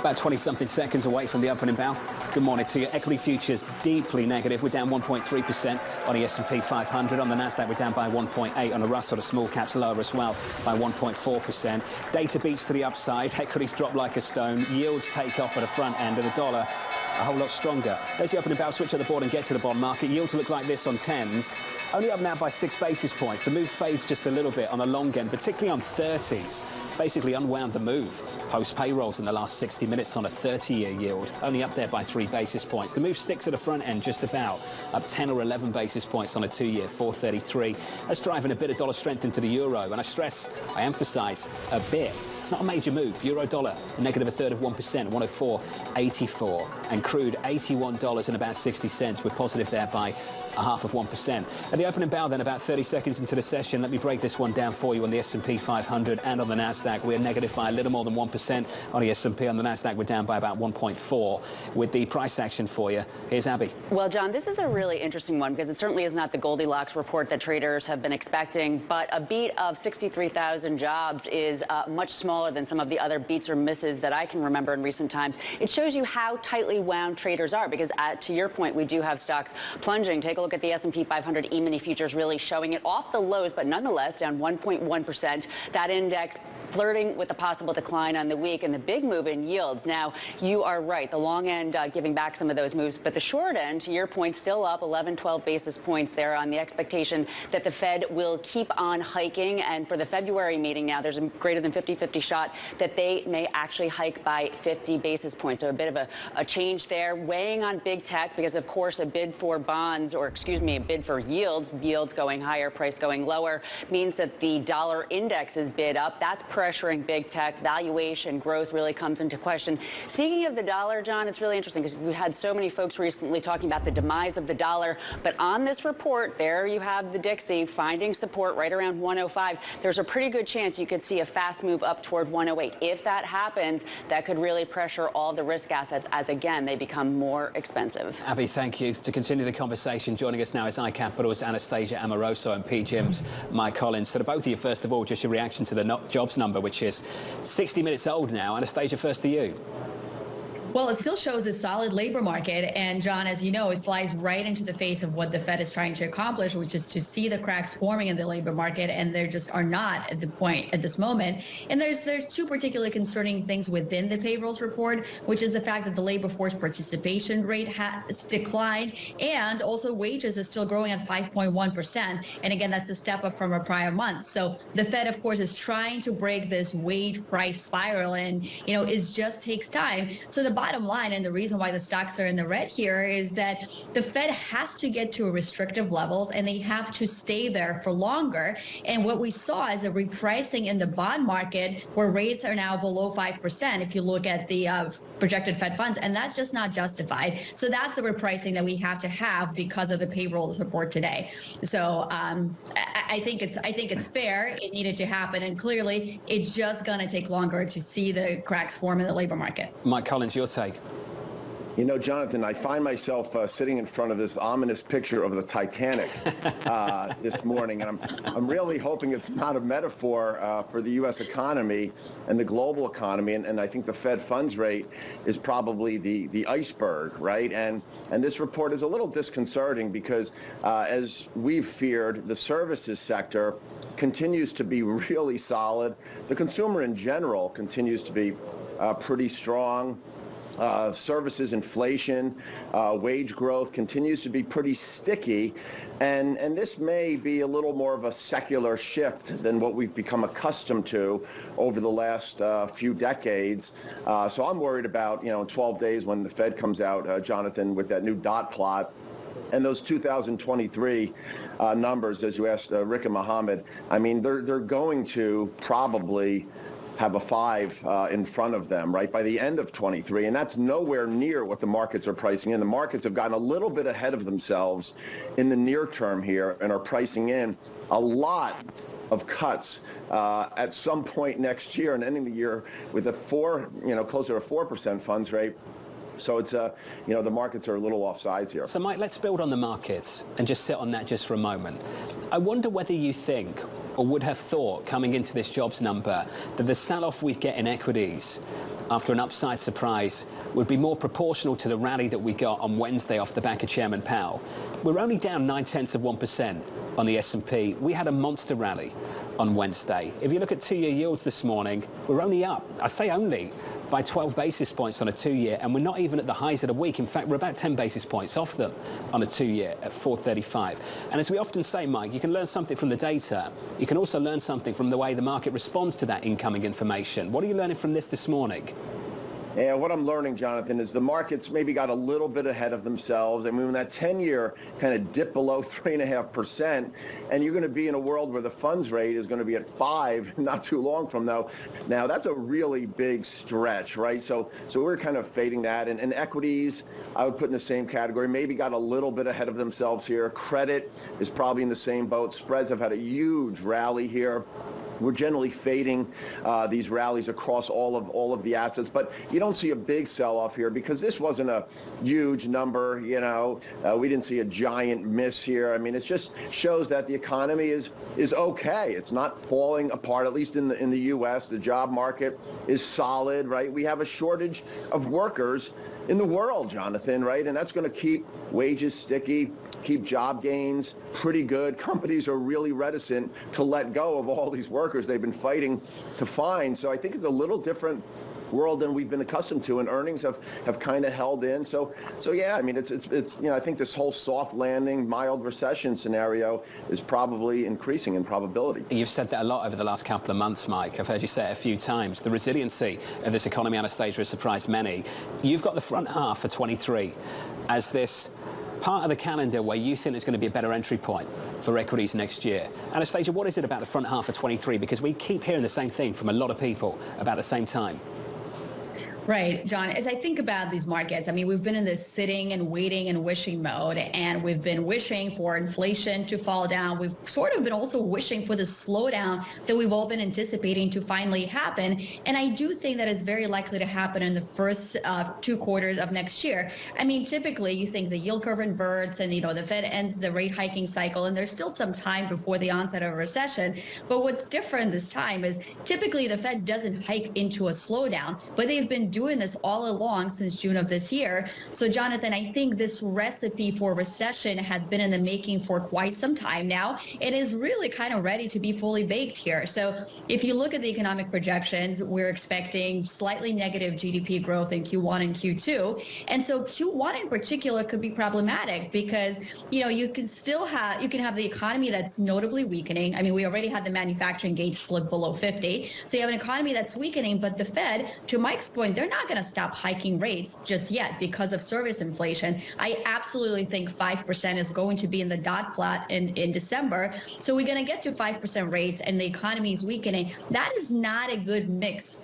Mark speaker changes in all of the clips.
Speaker 1: About 20-something seconds away from the opening bell. Good morning to you. Equity futures deeply negative. We're down 1.3% on the S&P 500. On the Nasdaq, we're down by 1.8. On the Russell, the small caps lower as well by 1.4%. Data beats to the upside. Equities drop like a stone. Yields take off at the front end, and the dollar a whole lot stronger. There's the opening bell. Switch at the board and get to the bond market. Yields look like this on 10s. Only up now by 6 basis points. The move fades just a little bit on the long end, particularly on 30s. Basically unwound the move. Post payrolls in the last 60 minutes on a 30-year yield. Only up there by 3 basis points. The move sticks at the front end just about. Up 10 or 11 basis points on a 2-year, 433. That's driving a bit of dollar strength into the euro. And I stress, I emphasize, a bit. It's not a major move. Euro dollar, negative a third of 1%, 104.84. And crude, $81 and about 60 cents. We're positive there by a half of 1%. At the opening bell then, about 30 seconds into the session, let me break this one down for you on the S&P 500 and on the Nasdaq. We're negative by a little more than 1% on the S&P. On the Nasdaq, we're down by about 1.4. With the price action for you, here's Abby.
Speaker 2: Well, John, this is a really interesting one because it certainly is not the Goldilocks report that traders have been expecting, but a beat of 63,000 jobs is much smaller than some of the other beats or misses that I can remember in recent times. It shows you how tightly wound traders are because, to your point, we do have stocks plunging. Take a look at the S&P 500 E-mini futures really showing it off the lows, but nonetheless down 1.1%. That index flirting with a possible decline on the week, and the big move in yields. Now, you are right, the long end giving back some of those moves, but the short end, to your point, still up 11, 12 basis points there on the expectation that the Fed will keep on hiking. And for the February meeting now, there's a greater than 50-50 shot that they may actually hike by 50 basis points. So a bit of a change there, weighing on big tech because, of course, a bid for bonds, or excuse me, a bid for yields going higher, price going lower, means that the dollar index is bid up. That's pressuring big tech. Valuation growth really comes into question. Speaking of the dollar, John, it's really interesting because we've had so many folks recently talking about the demise of the dollar. But on this report, there you have the Dixie finding support right around 105. There's a pretty good chance you could see a fast move up toward 108. If that happens, that could really pressure all the risk assets as, again, they become more expensive.
Speaker 1: Abby, thank you. To continue the conversation, joining us now is iCapital's Anastasia Amoroso and PGIM's Mike Collins. So to both of you, first of all, just your reaction to the jobs number, which is 60 minutes old now. Anastasia, first to you.
Speaker 3: Well, it still shows a solid labor market. And John, as you know, it flies right into the face of what the Fed is trying to accomplish, which is to see the cracks forming in the labor market. And there just are not at the point at this moment. And there's two particularly concerning things within the payrolls report, which is the fact that the labor force participation rate has declined, and also wages are still growing at 5.1%. And again, that's a step up from a prior month. So the Fed, of course, is trying to break this wage price spiral, and it just takes time. So the bottom line, and the reason why the stocks are in the red here, is that the Fed has to get to restrictive levels, and they have to stay there for longer. And what we saw is a repricing in the bond market where rates are now below 5% if you look at the projected Fed funds, and that's just not justified. So that's the repricing that we have to have because of the payroll report today. So I think it's fair. It needed to happen, and clearly it's just going to take longer to see the cracks form in the labor market.
Speaker 1: Mike Collins, your take.
Speaker 4: Jonathan, I find myself sitting in front of this ominous picture of the Titanic this morning, and I'm really hoping it's not a metaphor for the U.S. economy and the global economy, and I think the Fed funds rate is probably the iceberg, right? And this report is a little disconcerting because, as we've feared, the services sector continues to be really solid. The consumer in general continues to be pretty strong. Services inflation, wage growth continues to be pretty sticky, and this may be a little more of a secular shift than what we've become accustomed to over the last few decades. So I'm worried about, in 12 days when the Fed comes out, Jonathan, with that new dot plot. And those 2023 numbers, as you asked Rick and Mohammed, I mean, they're going to probably have a 5 in front of them, right, by the end of 23. And that's nowhere near what the markets are pricing in. The markets have gotten a little bit ahead of themselves in the near term here and are pricing in a lot of cuts at some point next year and ending the year with a closer to 4% funds rate. So it's, the markets are a little offsides here.
Speaker 1: So Mike, let's build on the markets and just sit on that just for a moment. I wonder whether you think or would have thought coming into this jobs number that the sell-off we get in equities after an upside surprise would be more proportional to the rally that we got on Wednesday off the back of Chairman Powell. We're only down 0.9% on the S&P. We had a monster rally on Wednesday. If you look at two-year yields this morning, we're only up, I say only, by 12 basis points on a two-year, and we're not even at the highs of the week. In fact, we're about 10 basis points off them on a two-year at 435. And as we often say, Mike, you can learn something from the data. You can also learn something from the way the market responds to that incoming information. What are you learning from this morning?
Speaker 4: Yeah, what I'm learning, Jonathan, is the markets maybe got a little bit ahead of themselves. I mean, when that 10-year kind of dipped below 3.5%, and you're going to be in a world where the funds rate is going to be at 5 not too long from now. Now, that's a really big stretch, right? So we're kind of fading that. And equities, I would put in the same category, maybe got a little bit ahead of themselves here. Credit is probably in the same boat. Spreads have had a huge rally here. We're generally fading these rallies across all of the assets, but you don't see a big sell-off here because this wasn't a huge number. We didn't see a giant miss here. I mean, it just shows that the economy is okay. It's not falling apart. At least in the U.S., the job market is solid, right? We have a shortage of workers in the world, Jonathan, right? And that's going to keep wages sticky, keep job gains pretty good. Companies are really reticent to let go of all these workers they've been fighting to find. So I think it's a little different world than we've been accustomed to, and earnings have kind of held in. So yeah, I mean, it's I think this whole soft landing, mild recession scenario is probably increasing in probability.
Speaker 1: You've said that a lot over the last couple of months, Mike. I've heard you say it a few times. The resiliency of this economy, Anastasia, has surprised many. You've got the front half for 23 as this part of the calendar where you think there's going to be a better entry point for equities next year. Anastasia, what is it about the front half of 23? Because we keep hearing the same thing from a lot of people about the same time.
Speaker 3: Right, John. As I think about these markets, I mean, we've been in this sitting and waiting and wishing mode, and we've been wishing for inflation to fall down. We've sort of been also wishing for the slowdown that we've all been anticipating to finally happen. And I do think that it's very likely to happen in the first 2 quarters of next year. I mean, typically you think the yield curve inverts and, the Fed ends the rate hiking cycle, and there's still some time before the onset of a recession. But what's different this time is typically the Fed doesn't hike into a slowdown, but they've been doing this all along since June of this year. So Jonathan, I think this recipe for recession has been in the making for quite some time now. It is really kind of ready to be fully baked here. So if you look at the economic projections, we're expecting slightly negative GDP growth in Q1 and Q2. And so Q1 in particular could be problematic because, you can have the economy that's notably weakening. I mean, we already had the manufacturing gauge slip below 50. So you have an economy that's weakening, but the Fed, to Mike's point, they're not going to stop hiking rates just yet because of service inflation. I absolutely think 5% is going to be in the dot plot in December. So we're going to get to 5% rates and the economy is weakening. That is not a good mix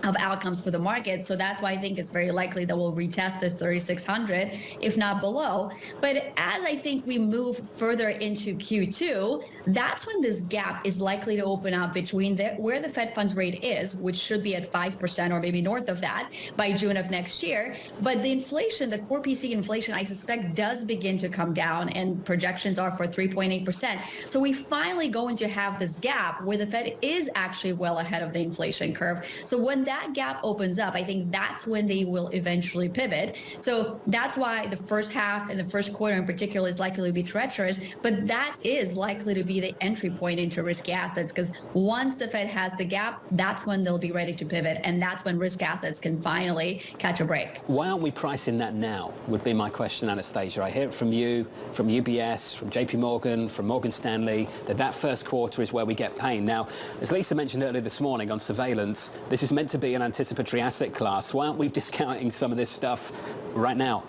Speaker 3: of outcomes for the market. So that's why I think it's very likely that we'll retest this 3,600, if not below. But as I think we move further into Q2, that's when this gap is likely to open up between where the Fed funds rate is, which should be at 5% or maybe north of that by June of next year. But the inflation, the core PCE inflation, I suspect does begin to come down, and projections are for 3.8%. So we finally going to have this gap where the Fed is actually well ahead of the inflation curve. So when that gap opens up, I think that's when they will eventually pivot. So that's why the first half and the first quarter in particular is likely to be treacherous, but that is likely to be the entry point into risky assets, because once the Fed has the gap, that's when they'll be ready to pivot, and that's when risk assets can finally catch a break.
Speaker 1: Why aren't we pricing that now, would be my question, Anastasia. I hear it from you, from UBS, from JP Morgan, from Morgan Stanley, that first quarter is where we get pain. Now, as Lisa mentioned earlier this morning on surveillance, this is meant to be an anticipatory asset class. Why aren't we discounting some of this stuff right now?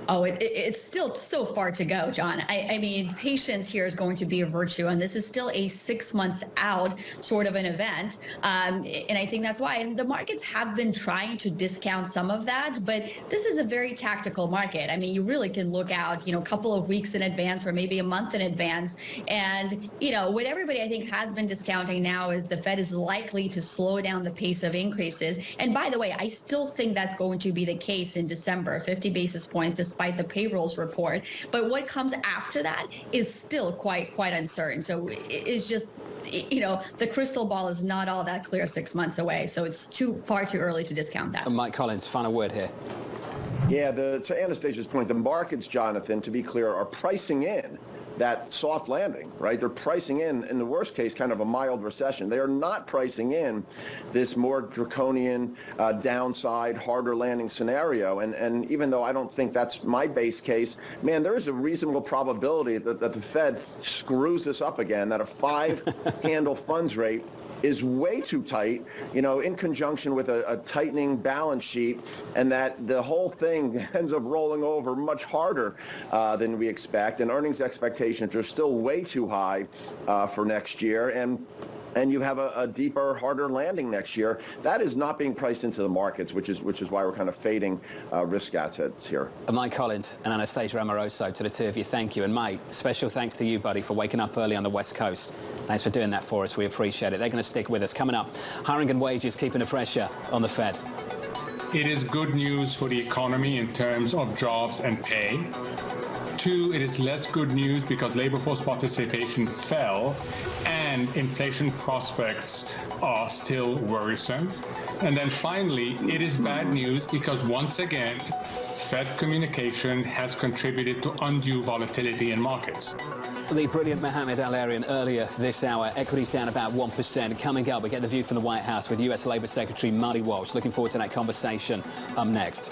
Speaker 3: Oh, it's still so far to go, John. I mean, patience here is going to be a virtue, and this is still a 6 months out sort of an event. And I think that's why. And the markets have been trying to discount some of that, but this is a very tactical market. I mean, you really can look out, a couple of weeks in advance or maybe a month in advance. And, what everybody I think has been discounting now is the Fed is likely to slow down the pace of increases. And by the way, I still think that's going to be the case in December, 50 basis points despite the payrolls report. But what comes after that is still quite uncertain. So it's just, the crystal ball is not all that clear 6 months away. So it's far too early to discount that.
Speaker 1: And Mike Collins, final word here.
Speaker 4: Yeah, to Anastasia's point, the markets, Jonathan, to be clear, are pricing in that soft landing, right? They're pricing in the worst case, kind of a mild recession. They are not pricing in this more draconian downside, harder landing scenario. And even though I don't think that's my base case, man, there is a reasonable probability that the Fed screws this up again, that a 5-handle funds rate is way too tight, in conjunction with a tightening balance sheet, and that the whole thing ends up rolling over much harder than we expect, and earnings expectations are still way too high for next year, and you have a deeper, harder landing next year. That is not being priced into the markets, which is why we're kind of fading risk assets here.
Speaker 1: Mike Collins and Anastasia Amoroso, to the two of you, thank you. And Mike, special thanks to you, buddy, for waking up early on the West Coast. Thanks for doing that for us. We appreciate it. They're going to stick with us. Coming up, hiring and wages keeping the pressure on the Fed.
Speaker 5: It is good news for the economy in terms of jobs and pay. 2, it is less good news because labor force participation fell and inflation prospects are still worrisome. And then finally, it is bad news because once again, Fed communication has contributed to undue volatility in markets.
Speaker 1: The brilliant Mohamed El-Erian earlier this hour. Equities down about 1%. Coming up, we get the view from the White House with US Labor Secretary Marty Walsh. Looking forward to that conversation up next.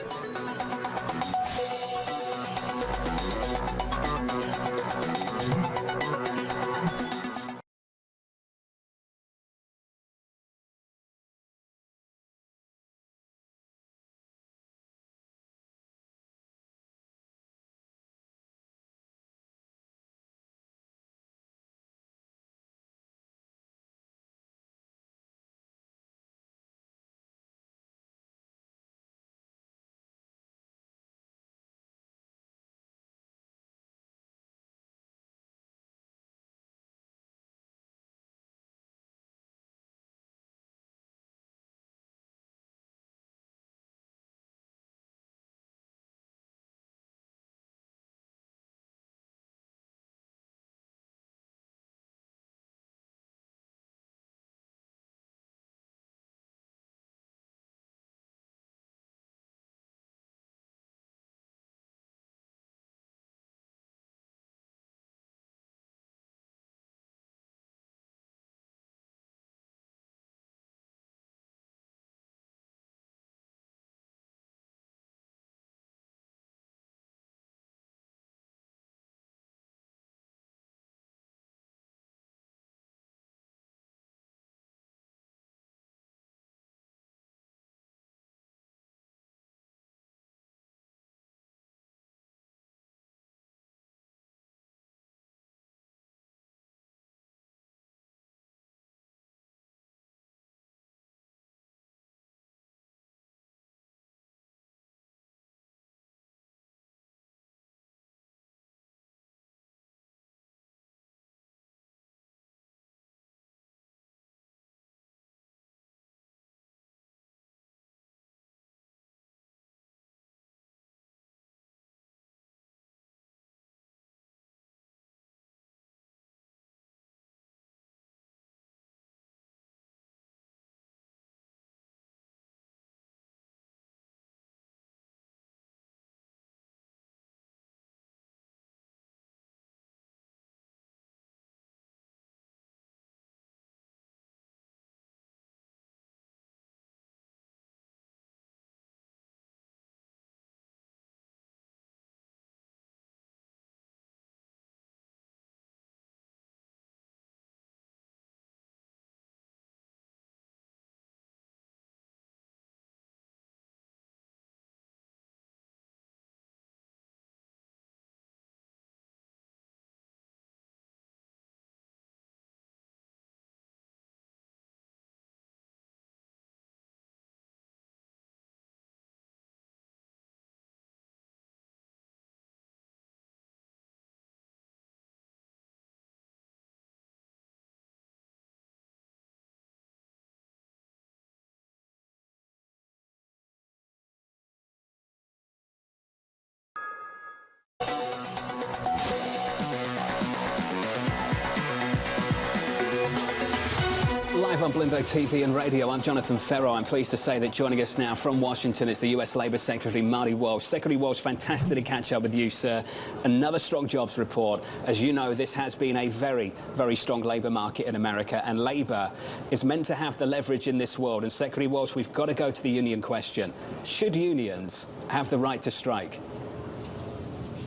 Speaker 1: on Bloomberg TV and radio. I'm Jonathan Ferro. I'm pleased to say that joining us now from Washington is the U.S. Labour Secretary, Marty Walsh. Secretary Walsh, fantastic to catch up with you, sir. Another strong jobs report. As you know, this has been a very, very strong labour market in America, and Labour is meant to have the leverage in this world. And Secretary Walsh, we've got to go to the union question. Should unions have the right to strike?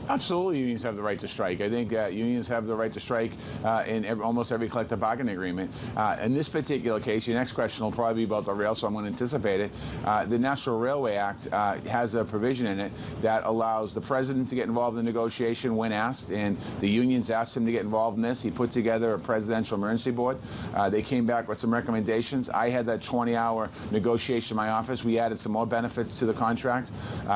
Speaker 6: Absolutely, unions have the right to strike. I think unions have the right to strike in almost every collective bargaining agreement. In this particular case, your next question will probably be about the rail, so I'm going to anticipate it. The National Railway Act has a provision in it that allows the president to get involved in negotiation when asked, and the unions asked him to get involved in this. He put together a presidential emergency board. They came back with some recommendations. I had that 20-hour negotiation in my office. We added some more benefits to the contract.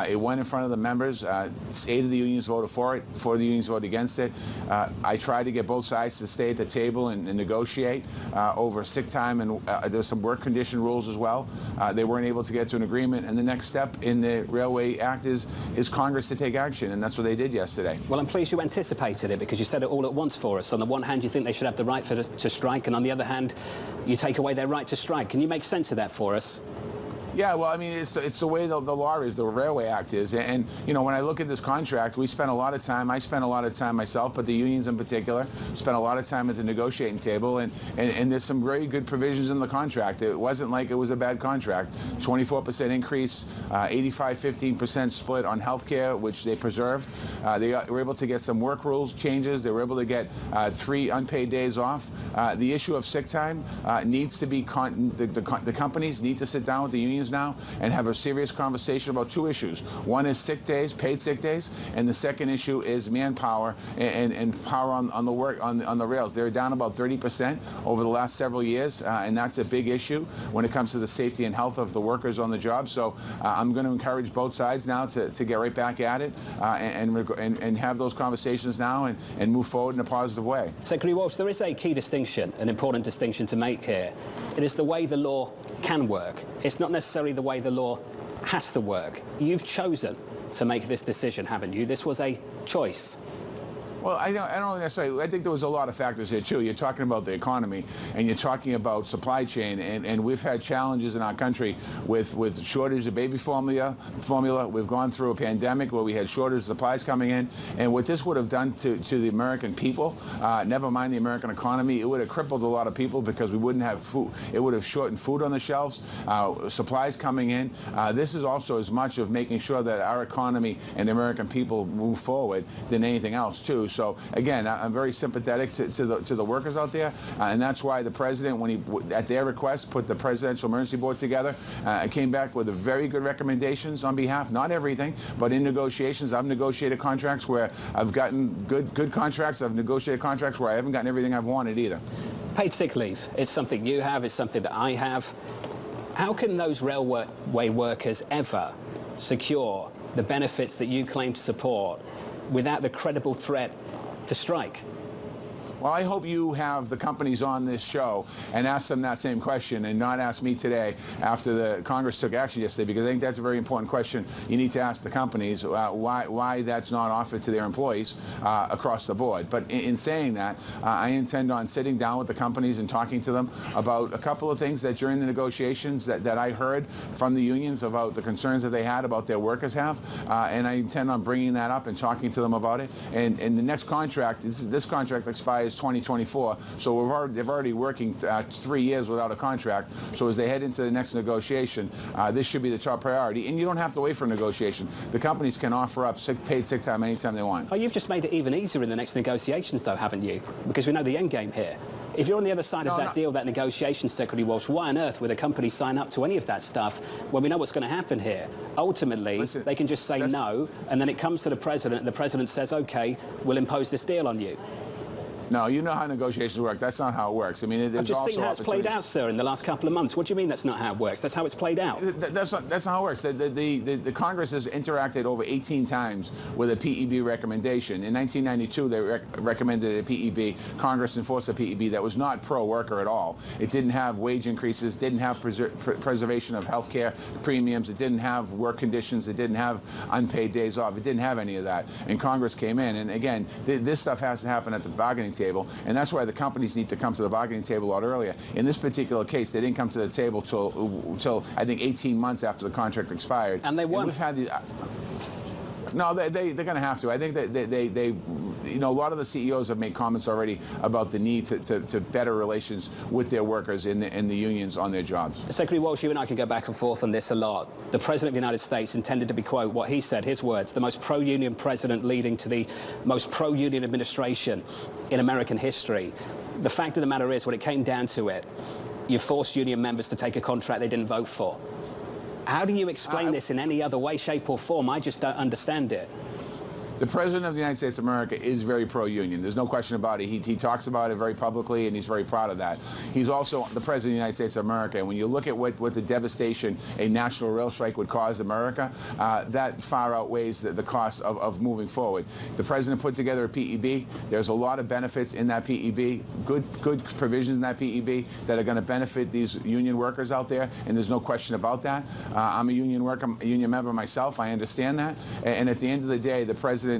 Speaker 6: It went in front of the members. 8 of the unions voted for it, 4 of the unions voted against it. I tried to get both sides to stay at the table and negotiate over sick time, and there's some work condition rules as well. They weren't able to get to an agreement, and the next step in the Railway Act is Congress to take action, and that's what they did yesterday.
Speaker 1: Well, I'm pleased you anticipated it, because you said it all at once for us. On the one hand, you think they should have the right to strike, and on the other hand, you take away their right to strike. Can you make sense of that for us?
Speaker 6: Yeah, well, I mean, it's the way the law is, the Railway Act is. And, you know, when I look at this contract, we spent a lot of time, I spent a lot of time myself, but the unions in particular spent a lot of time at the negotiating table, and there's some very good provisions in the contract. It wasn't like it was a bad contract. 24% increase, 85-15% split on health care, which they preserved. They were able to get some work rules changes. They were able to get 3 unpaid days off. The issue of sick time needs to be, the companies need to sit down with the unions now and have a serious conversation about 2 issues. One is sick days, paid sick days, and the second issue is manpower and power on the work on the rails. They're down about 30% over the last several years, and that's a big issue when it comes to the safety and health of the workers on the job. So I'm going to encourage both sides now to get right back at it and have those conversations now and move forward in a positive way.
Speaker 1: Secretary Walsh, there is a key distinction, an important distinction to make here. It is the way the law can work. It's not necessarily the way the law has to work. You've chosen to make this decision, haven't you? This was a choice.
Speaker 6: Well, I don't necessarily. I think there was a lot of factors here too. You're talking about the economy, and you're talking about supply chain, and we've had challenges in our country with shortage of baby formula. We've gone through a pandemic where we had shortage of supplies coming in, and what this would have done to the American people, never mind the American economy, it would have crippled a lot of people because we wouldn't have food. It would have shortened food on the shelves, supplies coming in. This is also as much of making sure that our economy and the American people move forward than anything else too. So again, I'm very sympathetic to the workers out there, and that's why the president, when he, at their request, put the Presidential Emergency Board together, came back with a very good recommendations on behalf, not everything, but in negotiations. I've negotiated contracts where I've gotten good contracts. I've negotiated contracts where I haven't gotten everything I've wanted either.
Speaker 1: Paid sick leave, it's something you have, it's something that I have. How can those railway workers ever secure the benefits that you claim to support without the credible threat to strike?
Speaker 6: Well, I hope you have the companies on this show and ask them that same question and not ask me today after the Congress took action yesterday, because I think that's a very important question. You need to ask the companies why that's not offered to their employees across the board. But in saying that, I intend on sitting down with the companies and talking to them about a couple of things that during the negotiations that I heard from the unions about the concerns that they had about their workers have, and I intend on bringing that up and talking to them about it. And the next contract, this contract expires 2024, so they're already working 3 years without a contract. So as they head into the next negotiation, this should be the top priority. And you don't have to wait for a negotiation. The companies can offer up paid sick time anytime they want.
Speaker 1: Oh, you've just made it even easier in the next negotiations, though, haven't you? Because we know the end game here. If you're on the other side of that deal, that negotiation, Secretary Walsh, why on earth would a company sign up to any of that stuff when we know what's going to happen here? Ultimately, listen, they can just say no, and then it comes to the president, and the president says, okay, we'll impose this deal on you.
Speaker 6: No, you know how negotiations work. That's not how it works. I mean,
Speaker 1: I've just seen how it's played out, sir, in the last couple of months. What do you mean that's not how it works? That's how it's played out.
Speaker 6: That's not how it works. The Congress has interacted over 18 times with a PEB recommendation. In 1992, they recommended a PEB. Congress enforced a PEB that was not pro-worker at all. It didn't have wage increases, didn't have preservation of health care premiums, it didn't have work conditions, it didn't have unpaid days off, it didn't have any of that. And Congress came in, and again, this stuff has to happen at the bargaining bargaining table, and that's why the companies need to come to the bargaining table a lot earlier. In this particular case, they didn't come to the table till I think 18 months after the contract expired.
Speaker 1: And they won.
Speaker 6: And we've had the, no, they're going to have to. I think that they you know, a lot of the CEOs have made comments already about the need to better relations with their workers in the unions on their jobs.
Speaker 1: Secretary Walsh, you and I can go back and forth on this a lot. The President of the United States intended to be, quote, what he said, his words, the most pro-union president leading to the most pro-union administration in American history. The fact of the matter is, when it came down to it, you forced union members to take a contract they didn't vote for. How do you explain this in any other way, shape or form? I just don't understand it.
Speaker 6: The President of the United States of America is very pro-union. There's no question about it. He talks about it very publicly, and he's very proud of that. He's also the President of the United States of America, and when you look at what the devastation a national rail strike would cause America, that far outweighs the cost of moving forward. The President put together a PEB. There's a lot of benefits in that PEB, good provisions in that PEB that are going to benefit these union workers out there, and there's no question about that. I'm a union worker, a union member myself. I understand that, and at the end of the day, the President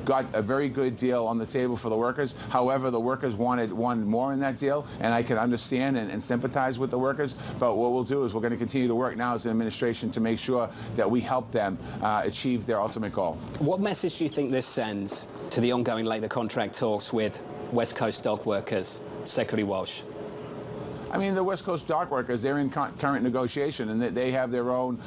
Speaker 6: got a very good deal on the table for the workers. However, the workers wanted more in that deal, and I can understand and sympathize with the workers. But what we'll do is we're going to continue to work now as an administration to make sure that we help them achieve their ultimate goal.
Speaker 1: What message do you think this sends to the ongoing labour contract talks with West Coast dock workers, Secretary Walsh?
Speaker 6: I mean, the West Coast dock workers, they're in current negotiation, and they have their own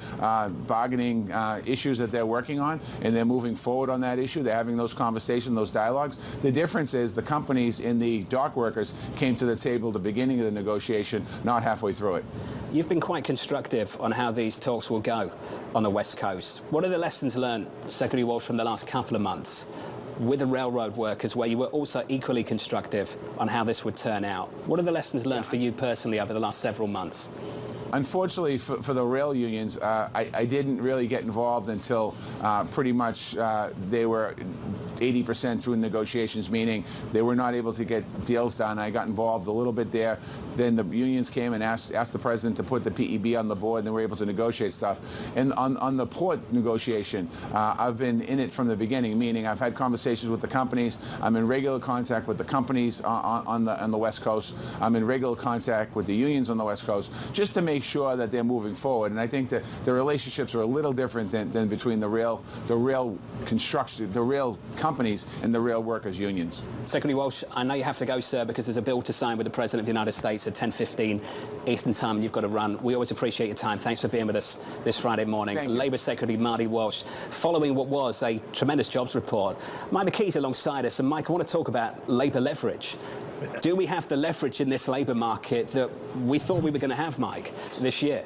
Speaker 6: bargaining issues that they're working on, and they're moving forward on that issue. They're having those conversations, those dialogues. The difference is the companies in the dock workers came to the table at the beginning of the negotiation, not halfway through it.
Speaker 1: You've been quite constructive on how these talks will go on the West Coast. What are the lessons learned, Secretary Walsh, from the last couple of months with the railroad workers, where you were also equally constructive on how this would turn out? What are the lessons learned for you personally over the last several months?
Speaker 6: Unfortunately for the rail unions, I didn't really get involved until pretty much they were 80% through negotiations, meaning they were not able to get deals done. I got involved a little bit there. Then the unions came and asked the President to put the PEB on the board, and they were able to negotiate stuff. And on the port negotiation, I've been in it from the beginning, meaning I've had conversations with the companies. I'm in regular contact with the companies on the West Coast. I'm in regular contact with the unions on the West Coast, just to make sure that they're moving forward. And I think that the relationships are a little different than between the rail construction, the rail companies and the rail workers unions.
Speaker 1: Secretary Walsh, I know you have to go, sir, because there's a bill to sign with the President of the United States at 10:15 Eastern Time, and you've got to run. We always appreciate your time. Thanks for being with us this Friday morning. Labour Secretary Marty Walsh, following what was a tremendous jobs report. Mike McKee's alongside us, and Mike, I want to talk about labour leverage. Do we have the leverage in this labour market that we thought we were going to have, Mike, this year?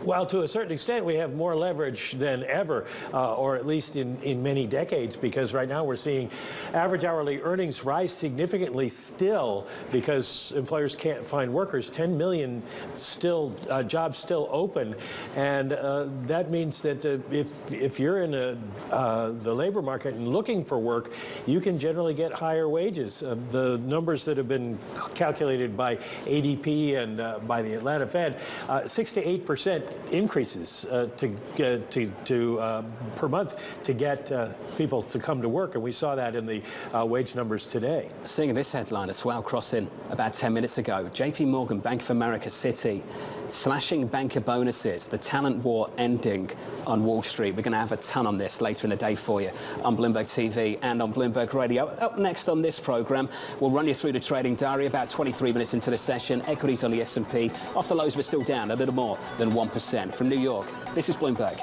Speaker 7: Well, to a certain extent, we have more leverage than ever, or at least in many decades, because right now we're seeing average hourly earnings rise significantly still because employers can't find workers. 10 million jobs still open, and that means that if you're in the labor market and looking for work, you can generally get higher wages. The numbers that have been calculated by ADP and by the Atlanta Fed, 6 to 8% increases per month to get people to come to work, and we saw that in the wage numbers today.
Speaker 1: Seeing this headline as well, crossing about 10 minutes ago, JP Morgan, Bank of America, Citi, slashing banker bonuses, the talent war ending on Wall Street. We're going to have a ton on this later in the day for you on Bloomberg TV and on Bloomberg Radio. Up next on this program, we'll run you through the trading diary about 23 minutes into the session. Equities on the S&P off the lows, but still down a little more than 1%. From New York, this is Bloomberg.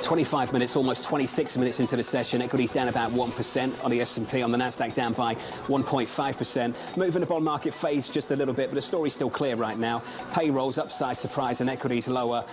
Speaker 1: 25 minutes, almost 26 minutes into the session. Equities down about 1% on the S&P, on the Nasdaq down by 1.5%. Moving the bond market phase just a little bit, but the story's still clear right now. Payrolls upside surprise and equities lower.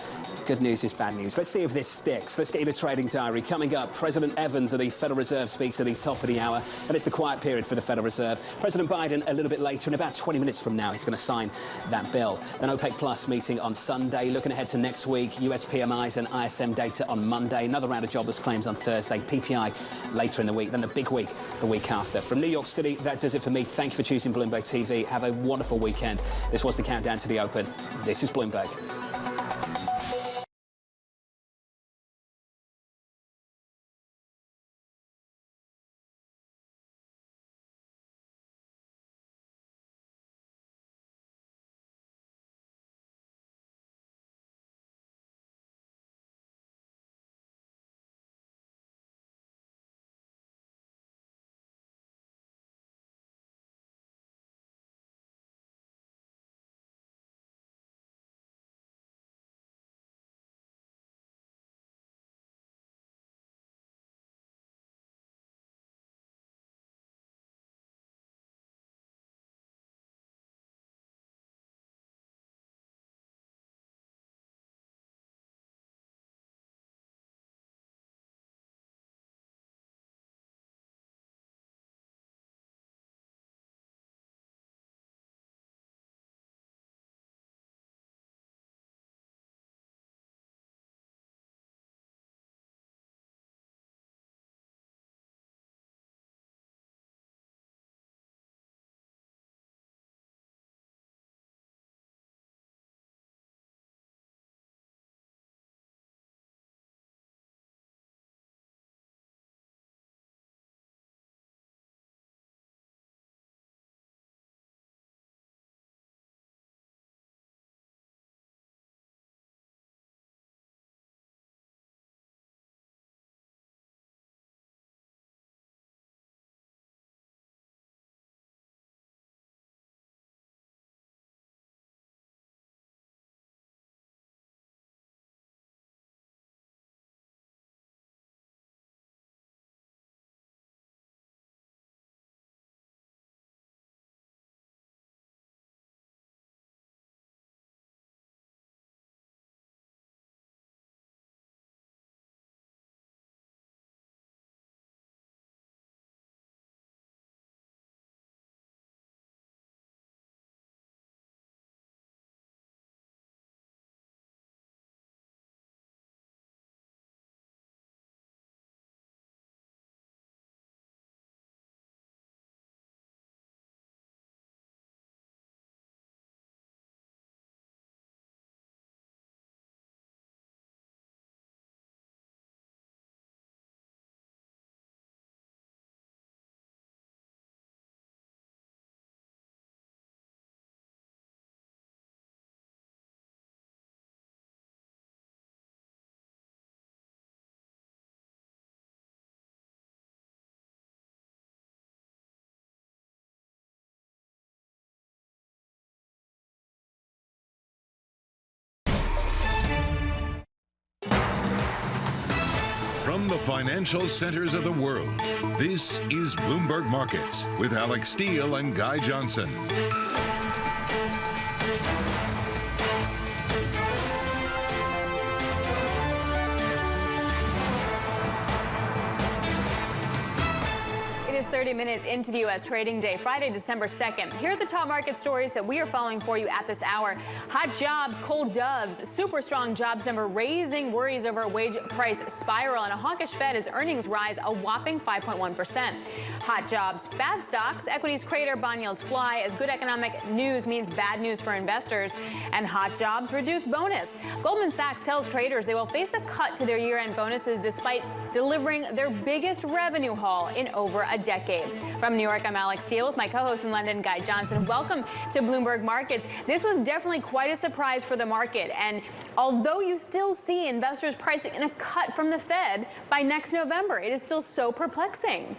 Speaker 1: Good news is bad news. Let's see if this sticks. Let's get you the trading diary. Coming up, President Evans of the Federal Reserve speaks at the top of the hour, and it's the quiet period for the Federal Reserve. President Biden a little bit later, in about 20 minutes from now, he's going to sign that bill. Then OPEC Plus meeting on Sunday. Looking ahead to next week, US PMIs and ISM data on Monday. Another round of jobless claims on Thursday. PPI later in the week. Then the big week the week after. From New York City, that does it for me. Thank you for choosing Bloomberg TV. Have a wonderful weekend. This was the Countdown to the Open. This is Bloomberg.
Speaker 8: From the financial centers of the world, this is Bloomberg Markets with Alex Steele and Guy Johnson.
Speaker 9: It is 30 minutes into the U.S. trading day, Friday, December 2nd. Here are the top market stories that we are following for you at this hour. Hot jobs, cold doves, super strong jobs number raising worries over a wage price spiral, and a hawkish Fed as earnings rise a whopping 5.1%. Hot jobs, bad stocks, equities crater, bond yields fly as good economic news means bad news for investors, and hot jobs reduce bonus. Goldman Sachs tells traders they will face a cut to their year-end bonuses despite delivering their biggest revenue haul in over a decade. From New York, I'm Alex Steele with my co-host in London, Guy Johnson. Welcome to Bloomberg Markets. This was definitely quite a surprise for the market, and although you still see investors pricing in a cut from the Fed by next November, it is still so perplexing.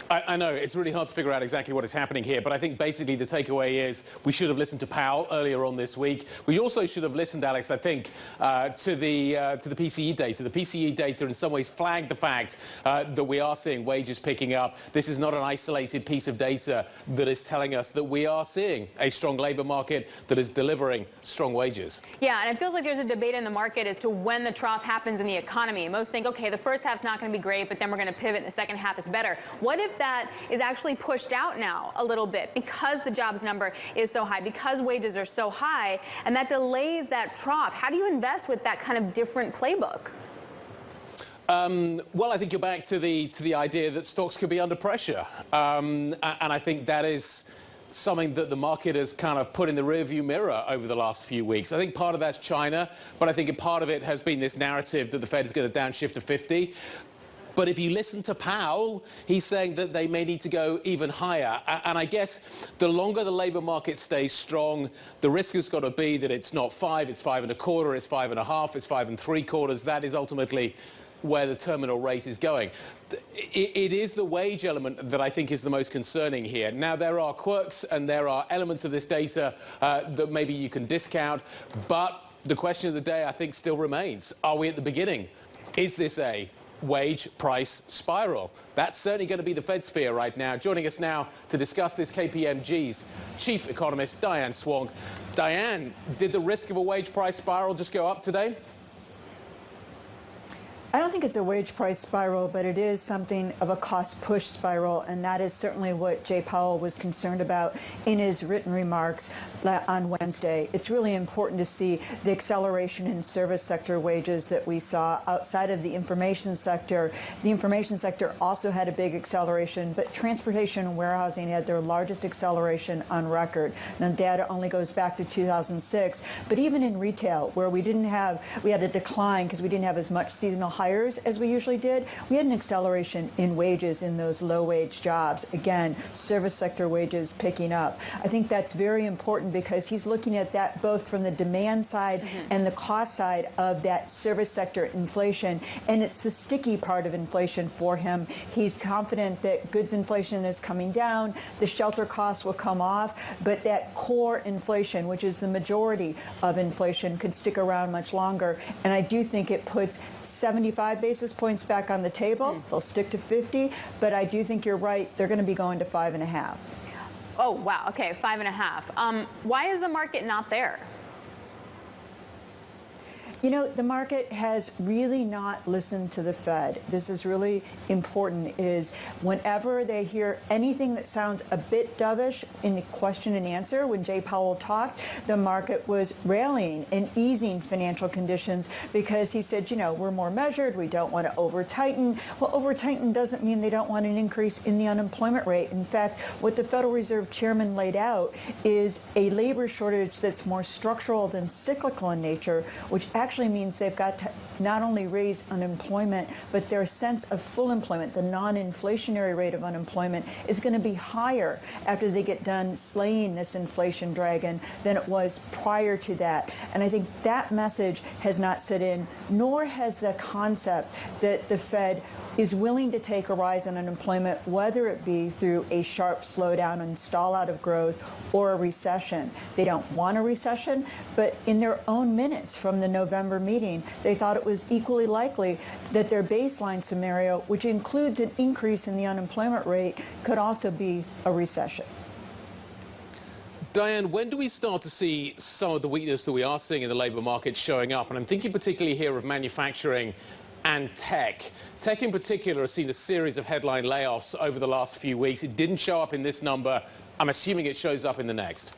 Speaker 10: I know, it's really hard to figure out exactly what is happening here, but I think basically the takeaway is we should have listened to Powell earlier on this week. We also should have listened, Alex, I think, to the PCE data. The PCE data in some ways flagged the fact that we are seeing wages picking up. This is not an isolated piece of data that is telling us that we are seeing a strong labor market that is delivering strong wages.
Speaker 9: Yeah, and it feels like there's a debate in the market as to when the trough happens in the economy. Most think, okay, the first half's not going to be great, but then we're going to pivot and the second half is better. What if that is actually pushed out now a little bit because the jobs number is so high, because wages are so high, and that delays that trough? How do you invest with that kind of different playbook?
Speaker 10: Well, I think you're back to the idea that stocks could be under pressure. And I think that is something that the market has kind of put in the rearview mirror over the last few weeks. I think part of that's China, but I think a part of it has been this narrative that the Fed is going to downshift to 50. But if you listen to Powell, he's saying that they may need to go even higher. And I guess the longer the labor market stays strong, the risk has got to be that it's not 5, it's 5.25, it's 5.5, it's 5.75. That is ultimately where the terminal rate is going. It is the wage element that I think is the most concerning here. Now, there are quirks and there are elements of this data that maybe you can discount, but the question of the day, I think, still remains. Are we at the beginning? Is this a wage price spiral? That's certainly going to be the Fed's fear right now. Joining us now to discuss this, KPMG's chief economist, Diane Swonk. Diane, did the risk of a wage price spiral just go up today?
Speaker 11: I don't think it's a wage price spiral, but it is something of a cost push spiral, and that is certainly what Jay Powell was concerned about in his written remarks on Wednesday. It's really important to see the acceleration in service sector wages that we saw outside of the information sector. The information sector also had a big acceleration, but transportation and warehousing had their largest acceleration on record. Now, data only goes back to 2006, but even in retail, where we had a decline because we didn't have as much seasonal hires as we usually did, we had an acceleration in wages in those low-wage jobs. Again, service sector wages picking up. I think that's very important because he's looking at that both from the demand side and the cost side of that service sector inflation, and it's the sticky part of inflation for him. He's confident that goods inflation is coming down, the shelter costs will come off, but that core inflation, which is the majority of inflation, could stick around much longer, and I do think it puts 75 basis points back on the table. They'll stick to 50, but I do think you're right. They're going to be going to 5.5.
Speaker 9: Oh, wow. Okay, 5.5. Why is the market not there?
Speaker 11: You know, the market has really not listened to the Fed. This is really important, is whenever they hear anything that sounds a bit dovish in the question and answer, when Jay Powell talked, the market was rallying and easing financial conditions because he said, you know, we're more measured, we don't want to over-tighten. Well, over-tighten doesn't mean they don't want an increase in the unemployment rate. In fact, what the Federal Reserve Chairman laid out is a labor shortage that's more structural than cyclical in nature, which actually means they've got to not only raise unemployment, but their sense of full employment, the non-inflationary rate of unemployment, is going to be higher after they get done slaying this inflation dragon than it was prior to that. And I think that message has not set in, nor has the concept that the Fed is willing to take a rise in unemployment, whether it be through a sharp slowdown and stall out of growth or a recession. They don't want a recession, but in their own minutes from the November meeting, they thought it was equally likely that their baseline scenario, which includes an increase in the unemployment rate, could also be a recession.
Speaker 10: Diane, when do we start to see some of the weakness that we are seeing in the labor market showing up? And I'm thinking particularly here of manufacturing and tech. Tech in particular has seen a series of headline layoffs over the last few weeks. It didn't show up in this number. I'm assuming it shows up in the next.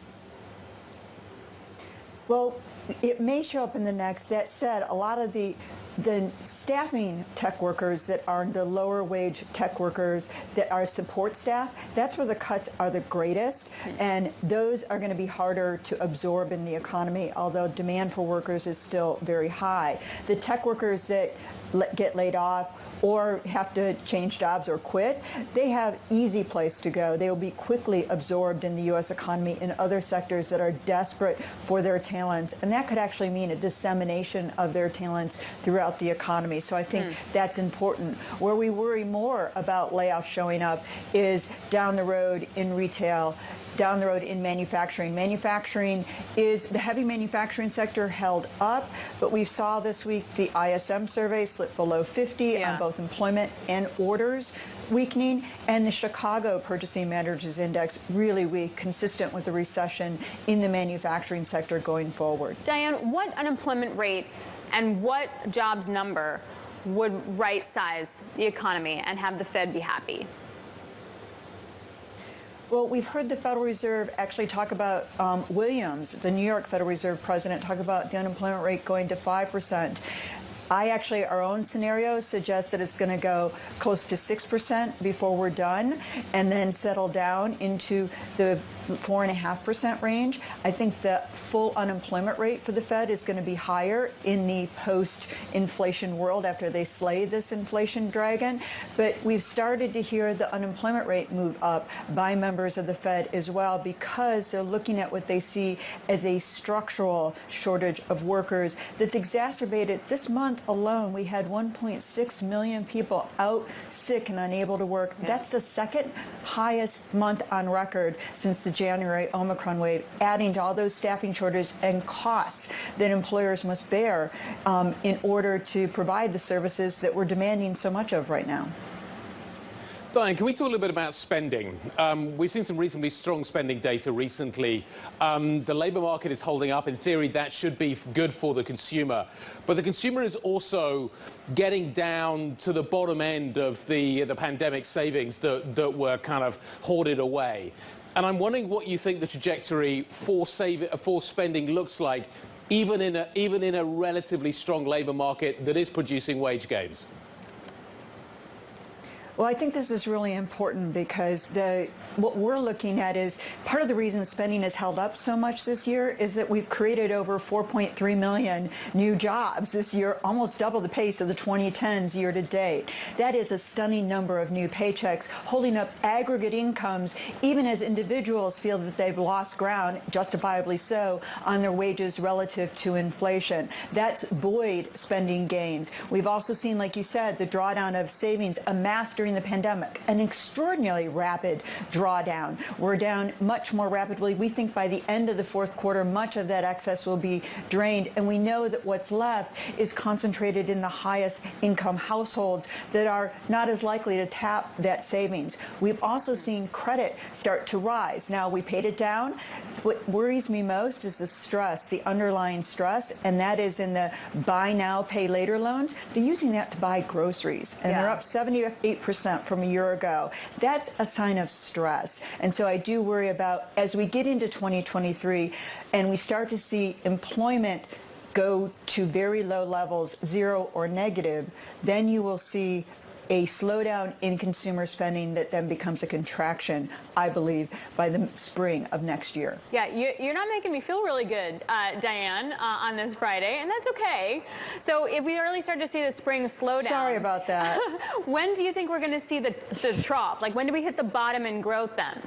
Speaker 11: Well, it may show up in the next. That said, a lot of the staffing tech workers that are the lower wage tech workers that are support staff, that's where the cuts are the greatest, and those are going to be harder to absorb in the economy, although demand for workers is still very high. The tech workers that get laid off or have to change jobs or quit, they have easy place to go. They will be quickly absorbed in the U.S. economy in other sectors that are desperate for their talents. And that could actually mean a dissemination of their talents throughout the economy. So I think that's important. Where we worry more about layoffs showing up is down the road in retail, down the road in manufacturing. Manufacturing is, the heavy manufacturing sector held up, but we saw this week the ISM survey slip below 50 on both employment and orders weakening, and the Chicago Purchasing Managers Index really weak, consistent with the recession in the manufacturing sector going forward.
Speaker 9: Diane, what unemployment rate and what jobs number would right-size the economy and have the Fed be happy?
Speaker 11: Well, we've heard the Federal Reserve actually talk about Williams, the New York Federal Reserve president, talk about the unemployment rate going to 5%. Our own scenario suggests that it's going to go close to 6% before we're done and then settle down into the 4.5% range. I think the full unemployment rate for the Fed is going to be higher in the post-inflation world after they slay this inflation dragon. But we've started to hear the unemployment rate move up by members of the Fed as well because they're looking at what they see as a structural shortage of workers that's exacerbated. This month alone, we had 1.6 million people out sick and unable to work. That's the second highest month on record since the January Omicron wave, adding to all those staffing shortages and costs that employers must bear in order to provide the services that we're demanding so much of right now.
Speaker 10: Diane, can we talk a little bit about spending? We've seen some reasonably strong spending data recently. The labor market is holding up. In theory, that should be good for the consumer. But the consumer is also getting down to the bottom end of the pandemic savings that were kind of hoarded away. And I'm wondering what you think the trajectory for spending looks like, even in a relatively strong labor market that is producing wage gains.
Speaker 11: Well, I think this is really important because what we're looking at is part of the reason spending has held up so much this year is that we've created over 4.3 million new jobs this year, almost double the pace of the 2010s year to date. That is a stunning number of new paychecks, holding up aggregate incomes even as individuals feel that they've lost ground, justifiably so, on their wages relative to inflation. That's buoyed spending gains. We've also seen, like you said, the drawdown of savings amassed during the pandemic, an extraordinarily rapid drawdown. We're down much more rapidly. We think by the end of the fourth quarter, much of that excess will be drained, and we know that what's left is concentrated in the highest income households that are not as likely to tap that savings. We've also seen credit start to rise. Now, we paid it down. What worries me most is the stress, the underlying stress, and that is in the buy now, pay later loans. They're using that to buy groceries, and they're up 78% from a year ago. That's a sign of stress. And so I do worry about, as we get into 2023 and we start to see employment go to very low levels, zero or negative, then you will see a slowdown in consumer spending that then becomes a contraction, I believe, by the spring of next year.
Speaker 9: Yeah, you're not making me feel really good, Diane, on this Friday, and that's okay. So if we early start to see the spring slowdown...
Speaker 11: Sorry about that.
Speaker 9: When do you think we're going to see the trough? Like, when do we hit the bottom in growth then?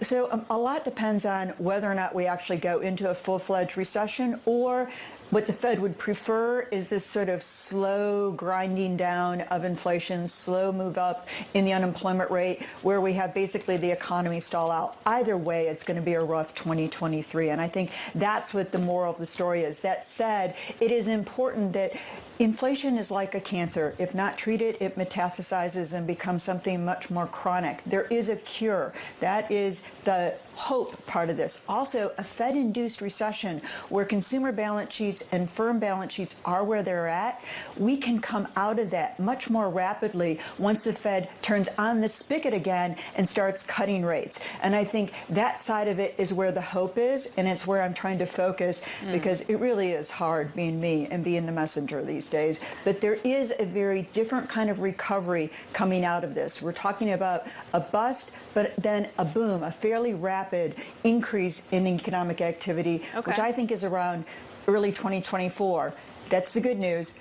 Speaker 11: So a lot depends on whether or not we actually go into a full-fledged recession, or what the Fed would prefer is this sort of slow grinding down of inflation, slow move up in the unemployment rate, where we have basically the economy stall out. Either way, it's going to be a rough 2023, and I think that's what the moral of the story is. That said, it is important that inflation is like a cancer. If not treated, it metastasizes and becomes something much more chronic. There is a cure. That is the hope part of this. Also, a Fed-induced recession where consumer balance sheets and firm balance sheets are where they're at, we can come out of that much more rapidly once the Fed turns on the spigot again and starts cutting rates. And I think that side of it is where the hope is, and it's where I'm trying to focus because it really is hard being me and being the messenger these days. But there is a very different kind of recovery coming out of this. We're talking about a bust, but then a boom, a fairly rapid increase in economic activity, which I think is around early 2024. That's the good news.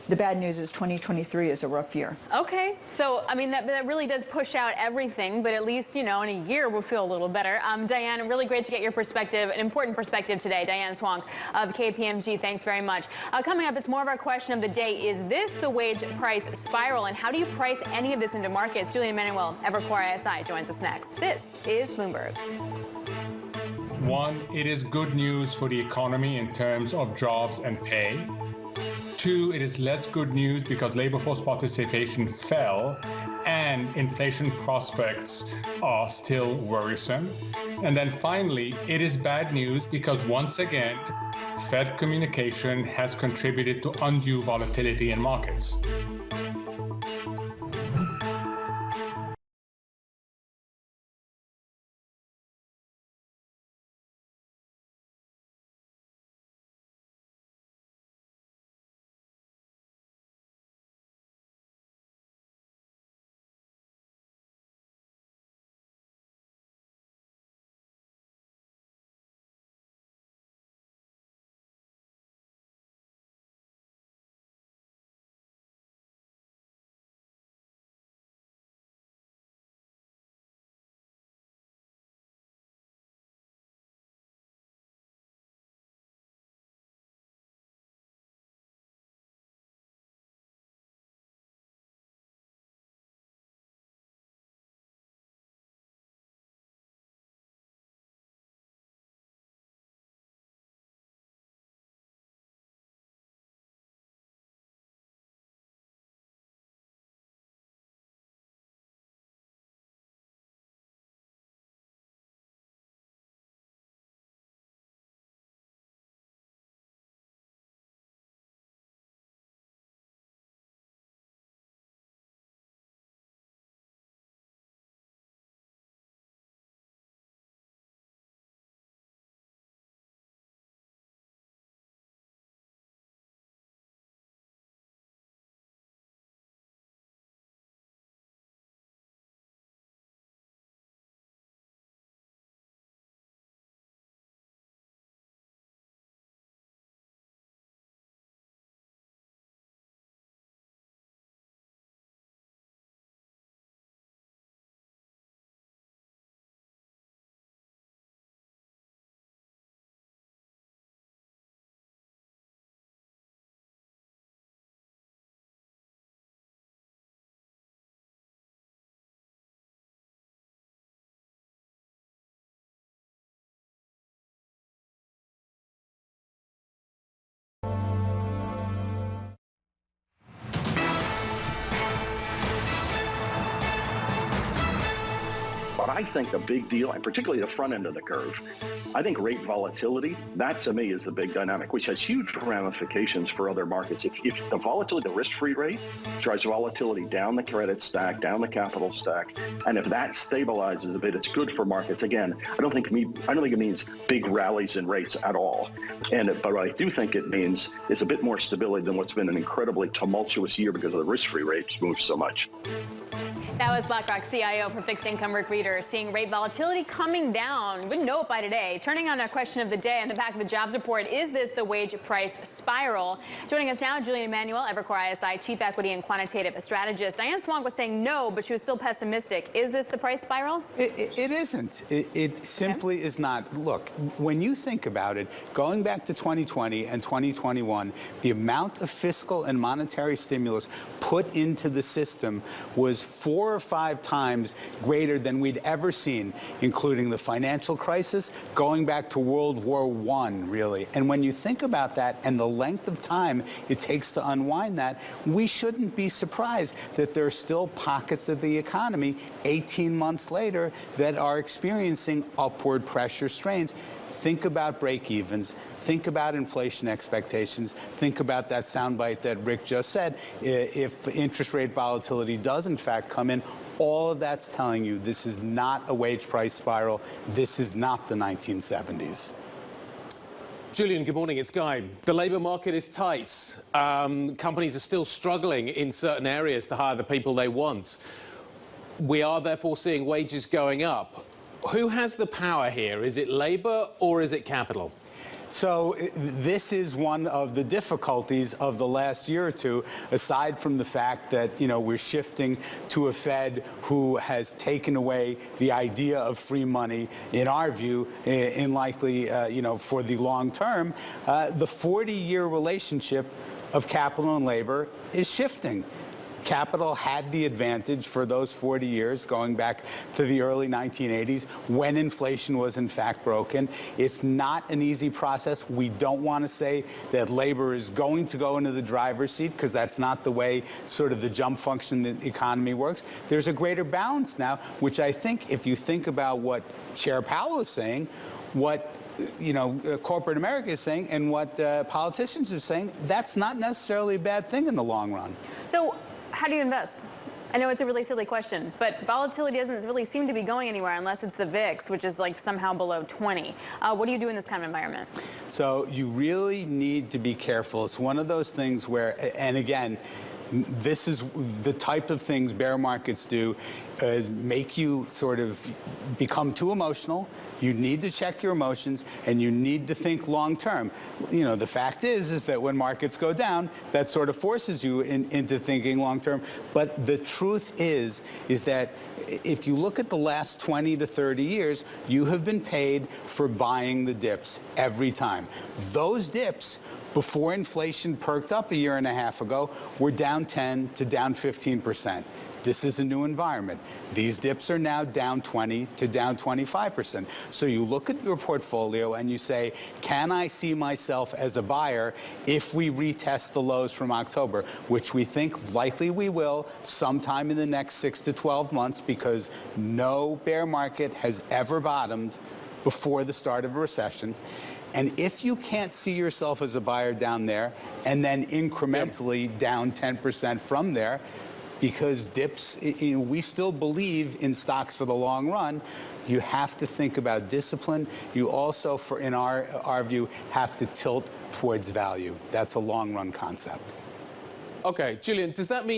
Speaker 11: The bad news is 2023 is a rough year.
Speaker 9: Okay, so I mean that really does push out everything, but at least, in a year we'll feel a little better. Diane, really great to get your perspective, an important perspective today. Diane Swonk of KPMG, thanks very much. Coming up, it's more of our question of the day. Is this the wage price spiral, and how do you price any of this into markets? Julian Manuel, Evercore ISI, joins us next. This is Bloomberg.
Speaker 5: One, it is good news for the economy in terms of jobs and pay. Two, it is less good news because labor force participation fell and inflation prospects are still worrisome. And then finally, it is bad news because once again, Fed communication has contributed to undue volatility in markets.
Speaker 12: But I think a big deal, and particularly the front end of the curve, I think rate volatility, that to me is the big dynamic, which has huge ramifications for other markets. If the volatility, the risk-free rate, drives volatility down the credit stack, down the capital stack, and if that stabilizes a bit, it's good for markets. Again, I don't think it means big rallies in rates at all. But what I do think it means is a bit more stability than what's been an incredibly tumultuous year because of the risk-free rates moved so much.
Speaker 9: That was BlackRock CIO for Fixed Income, Rick Rieder, seeing rate volatility coming down. Wouldn't know it by today. Turning on our question of the day on the back of the jobs report, is this the wage price spiral? Joining us now, Julian Manuel, Evercore ISI Chief Equity and Quantitative Strategist. Diane Swonk was saying no, but she was still pessimistic. Is this the price spiral?
Speaker 6: It isn't. It simply is not. Look, when you think about it, going back to 2020 and 2021, the amount of fiscal and monetary stimulus put into the system was 4 or 5 times greater than we'd ever seen, including the financial crisis, going back to World War I, really. And when you think about that and the length of time it takes to unwind that, we shouldn't be surprised that there are still pockets of the economy 18 months later that are experiencing upward pressure strains. Think about break-evens. Think about inflation expectations. Think about that soundbite that Rick just said. If interest rate volatility does, in fact, come in, all of that's telling you this is not a wage price spiral. This is not the 1970s.
Speaker 10: Julian, good morning. It's Guy. The labour market is tight. Companies are still struggling in certain areas to hire the people they want. We are therefore seeing wages going up. Who has the power here? Is it labour or is it capital?
Speaker 13: So this is one of the difficulties of the last year or two, aside from the fact that, we're shifting to a Fed who has taken away the idea of free money, in our view, in likely, for the long term. The 40-year relationship of capital and labor is shifting. Capital had the advantage for those 40 years, going back to the early 1980s, when inflation was in fact broken. It's not an easy process. We don't want to say that labor is going to go into the driver's seat, because that's not the way sort of the jump function in the economy works. There's a greater balance now, which I think, if you think about what Chair Powell is saying, what corporate America is saying, and what politicians are saying, that's not necessarily a bad thing in the long run.
Speaker 9: So how do you invest? I know it's a really silly question, but volatility doesn't really seem to be going anywhere unless it's the VIX, which is like somehow below 20. What do you do in this kind of environment?
Speaker 13: So you really need to be careful. It's one of those things where, and again, this is the type of things bear markets do, make you sort of become too emotional. You need to check your emotions, and you need to think long term. The fact is that when markets go down, that sort of forces you into thinking long term. But the truth is that if you look at the last 20 to 30 years, you have been paid for buying the dips every time. Those dips, before inflation perked up a year and a half ago, were down 10 to down 15%. This is a new environment. These dips are now down 20 to down 25%. So you look at your portfolio and you say, can I see myself as a buyer if we retest the lows from October, which we think likely we will sometime in the next 6 to 12 months, because no bear market has ever bottomed before the start of a recession. And if you can't see yourself as a buyer down there, and then incrementally down 10% from there, because dips, we still believe in stocks for the long run, you have to think about discipline. You also, in our view, have to tilt towards value. That's a long run concept.
Speaker 10: Okay, Julian, does that mean